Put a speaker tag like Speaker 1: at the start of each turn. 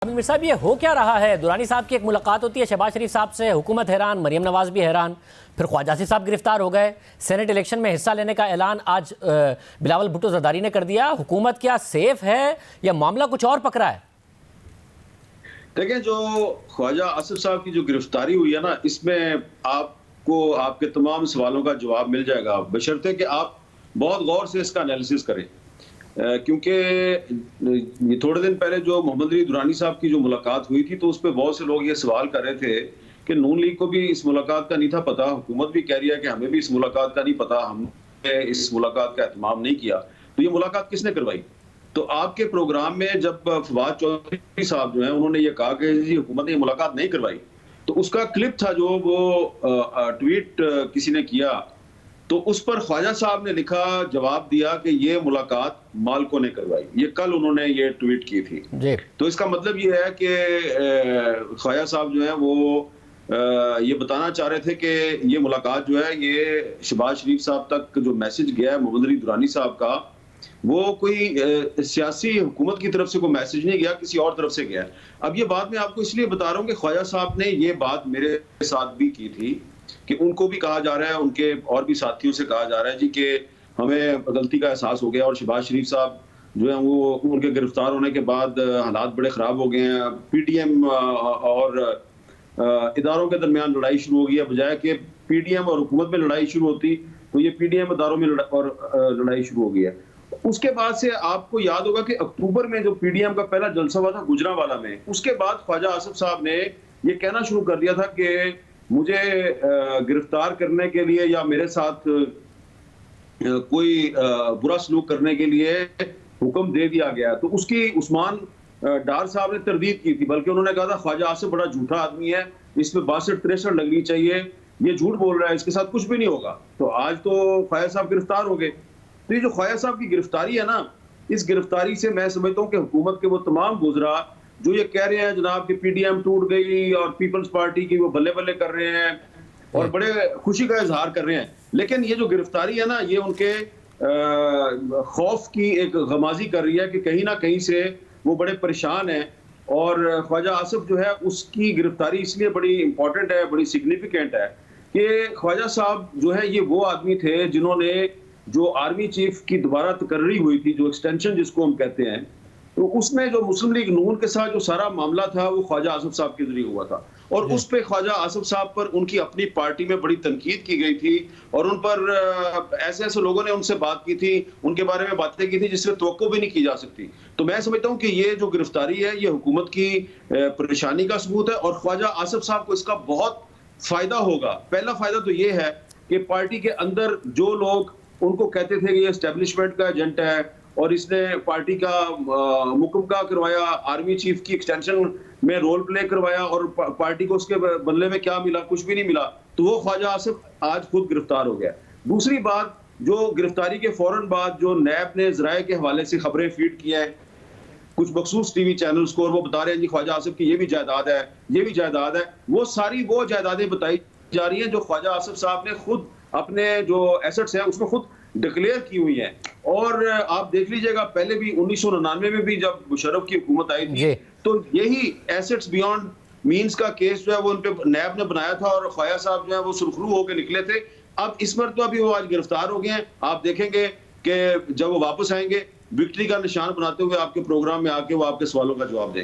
Speaker 1: आमिर मिर्ज़ा साहब, ये हो क्या रहा है? दुरानी साहब की एक मुलाकात होती है शहबाज शरीफ साहब से, हुकूमत हैरान, मरियम नवाज भी हैरान, फिर ख्वाजा आसिफ साहब गिरफ्तार हो गए, सेनेट इलेक्शन में हिस्सा लेने का ऐलान आज बिलावल भुट्टो जरदारी ने कर दिया। हुकूमत क्या सेफ है या मामला कुछ और पकड़ा है?
Speaker 2: देखें, जो ख्वाजा आसिफ साहब की जो गिरफ्तारी हुई है ना, इसमें आपको आपके तमाम सवालों का जवाब मिल जाएगा, बशर्ते कि आप बहुत गौर से इसका एनालिसिस करें। क्योंकि थोड़े दिन पहले जो मोहम्मद अली दुरानी साहब की जो मुलाकात हुई थी, तो उस पर बहुत से लोग ये सवाल कर रहे थे कि नून लीग को भी इस मुलाकात का नहीं था पता, हुकूमत भी कह रही है कि हमें भी इस मुलाकात का नहीं पता, हमने इस मुलाकात का एहतमाम नहीं किया, तो ये मुलाकात किसने करवाई? तो आपके प्रोग्राम में जब फवाद चौधरी साहब जो हैं उन्होंने ये कहा कि जी हुकूमत ने मुलाकात नहीं करवाई, तो उसका क्लिप था जो वो ट्वीट किसी ने किया, तो उस पर ख्वाजा साहब ने लिखा, जवाब दिया कि ये मुलाकात मालिकों ने करवाई। ये कल उन्होंने ये ट्वीट की थी जी। तो इसका मतलब ये है कि ख्वाजा साहब जो है वो ये बताना चाह रहे थे कि ये मुलाकात जो है ये शहबाज शरीफ साहब तक जो मैसेज गया है मोहम्मद अली दुरानी साहब का, वो कोई सियासी हुकूमत की तरफ से कोई मैसेज नहीं गया, किसी और तरफ से गया। अब ये बात मैं आपको इसलिए बता रहा हूँ कि ख्वाजा साहब ने ये बात मेरे साथ भी की थी कि उनको भी कहा जा रहा है, उनके और भी साथियों से कहा जा रहा है जी कि हमें गलती का एहसास हो गया और शहबाज शरीफ साहब जो है वो उनके गिरफ्तार होने के बाद हालात बड़े ख़राब हो गए हैं, पीटीएम और इदारों के दरमियान लड़ाई शुरू हो गई है, बजाय कि पीटीएम और हुकूमत में लड़ाई शुरू होती तो ये पीटीएम इदारों में लड़ाई शुरू हो गई है। उसके बाद से आपको याद होगा कि अक्टूबर में जो पीडीएम का पहला जलसा हुआ था गुजरांवाला में, उसके बाद ख्वाजा आसिफ साहब ने ये कहना शुरू कर दिया था कि मुझे गिरफ्तार करने के लिए या मेरे साथ कोई बुरा सलूक करने के लिए हुक्म दे दिया गया। तो उसकी उस्मान डार साहब ने तरदीद की थी, बल्कि उन्होंने कहा था ख्वाजा आसिफ बड़ा झूठा आदमी है, इसमें 62-63 लगनी चाहिए, ये झूठ बोल रहा है, इसके साथ कुछ भी नहीं होगा। तो आज तो ख्वाजा साहब गिरफ्तार हो गए। तो ये जो ख्वाजा साहब की गिरफ्तारी है ना, इस गिरफ्तारी से मैं समझता हूँ कि हुकूमत के वो तमाम गुजरा जो ये कह रहे हैं जनाब कि पीडीएम टूट गई और पीपल्स पार्टी की वो बल्ले बल्ले कर रहे हैं और बड़े खुशी का इजहार कर रहे हैं, लेकिन ये जो गिरफ्तारी है ना, ये उनके खौफ की एक गमाजी कर रही है कि कहीं ना कहीं से वो बड़े परेशान हैं। और ख्वाजा आसिफ जो है उसकी गिरफ्तारी इसलिए बड़ी इंपॉर्टेंट है, बड़ी सिग्निफिकेंट है कि ख्वाजा साहब जो है ये वो आदमी थे जिन्होंने जो आर्मी चीफ की दोबारा तकर्री हुई थी, जो एक्सटेंशन जिसको हम कहते हैं, तो उसमें जो मुस्लिम लीग नून के साथ जो सारा मामला था वो ख्वाजा आसिफ साहब के जरिए हुआ था और उस पे ख्वाजा आसिफ साहब पर उनकी अपनी पार्टी में बड़ी तनकीद की गई थी और उन पर ऐसे ऐसे लोगों ने उनसे बात की थी, उनके बारे में बातें की थी जिससे तवक्को भी नहीं की जा सकती। तो मैं समझता हूँ कि ये जो गिरफ्तारी है ये हुकूमत की परेशानी का सबूत है और ख्वाजा आसिफ साहब को इसका बहुत फायदा होगा। पहला फायदा तो ये है कि पार्टी के अंदर जो लोग उनको कहते थे कि ये एस्टेब्लिशमेंट का एजेंट है और इसने पार्टी का मुकम्मल करवाया, आर्मी चीफ की एक्सटेंशन में रोल प्ले करवाया और पार्टी को उसके बदले में क्या मिला? कुछ भी नहीं मिला। तो वो ख्वाजा आसिफ आज खुद गिरफ्तार हो गया। दूसरी बात, जो गिरफ्तारी के फौरन बाद जो नैब ने ज़राए के हवाले से खबरें फीड की हैं कुछ मखसूस टीवी चैनल्स को, और वो बता रहे हैं जी ख्वाजा आसिफ की ये भी जायदाद है, ये भी जायदाद है, वो सारी वो जायदादें बताई जा रही हैं जो ख्वाजा आसिफ साहब ने खुद अपने जो एसेट्स हैं उसको खुद डिक्लेयर की हुई है। और आप देख लीजिएगा पहले भी 1999 में भी जब मुशर्रफ की हुकूमत आई थी तो यही एसेट्स बियॉन्ड मींस का केस जो है वो उन पे नैब ने बनाया था और ख्वाजा साहब जो है वो सुरखरू होकर निकले थे। अब इस पर तो अभी वो आज गिरफ्तार हो गए हैं। आप देखेंगे कि जब वो वापस आएंगे विक्ट्री का निशान बनाते हुए आपके प्रोग्राम में आके वो आपके सवालों का जवाब देंगे।